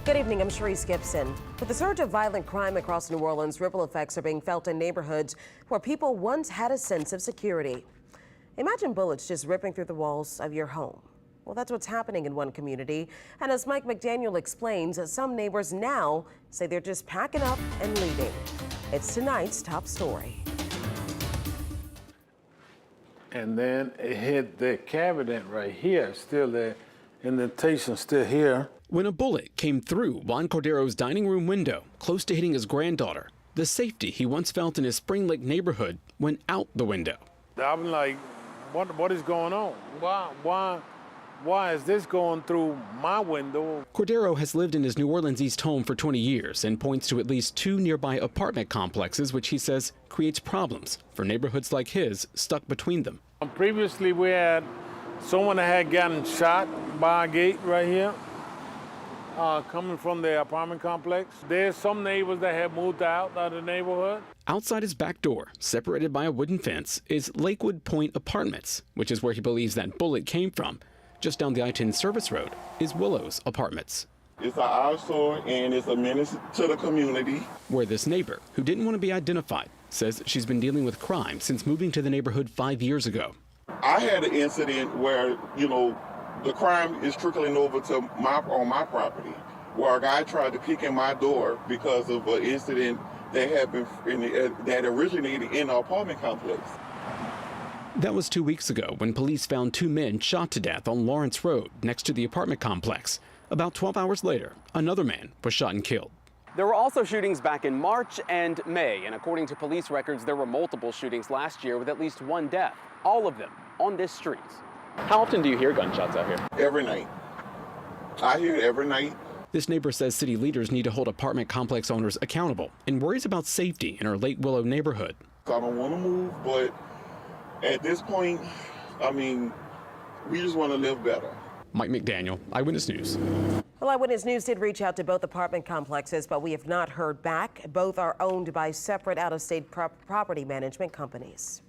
Good evening, I'm Sharice Gibson. With the surge of violent crime across New Orleans, ripple effects are being felt in neighborhoods where people once had a sense of security. Imagine bullets just ripping through the walls of your home. Well, that's what's happening in one community. And as Mike McDaniel explains, some neighbors now say they're just packing up and leaving. It's tonight's top story. And then it hit the cabinet right here, still there, indentation still here. When a bullet came through Juan Cordero's dining room window, close to hitting his granddaughter, the safety he once felt in his Spring Lake neighborhood went out the window. I'm like, what is going on? Why is this going through my window? Cordero has lived in his New Orleans East home for 20 years and points to at least 2 nearby apartment complexes, which he says creates problems for neighborhoods like his stuck between them. Previously, we had someone that had gotten shot by a gate right here. Coming from the apartment complex. There's some neighbors that have moved out of the neighborhood. Outside his back door, separated by a wooden fence, is Lakewood Point Apartments, which is where he believes that bullet came from. Just down the I-10 service road is Willow's Apartments. It's an eyesore and it's a menace to the community. Where this neighbor, who didn't want to be identified, says she's been dealing with crime since moving to the neighborhood 5 years ago. I had an incident where, the crime is trickling over to on my property, where a guy tried to kick in my door because of an incident that happened that originated in the apartment complex. That was 2 weeks ago when police found 2 men shot to death on Lawrence Road next to the apartment complex. About 12 hours later, another man was shot and killed. There were also shootings back in March and May, and according to police records, there were multiple shootings last year with at least 1 death, all of them on this street. How often do you hear gunshots out here? Every night. I hear it every night. This neighbor says city leaders need to hold apartment complex owners accountable and worries about safety in her Lake Willow neighborhood. I don't want to move, but at this point, we just want to live better. Mike McDaniel, Eyewitness News. Well, Eyewitness News did reach out to both apartment complexes, but we have not heard back. Both are owned by separate out-of-state property management companies.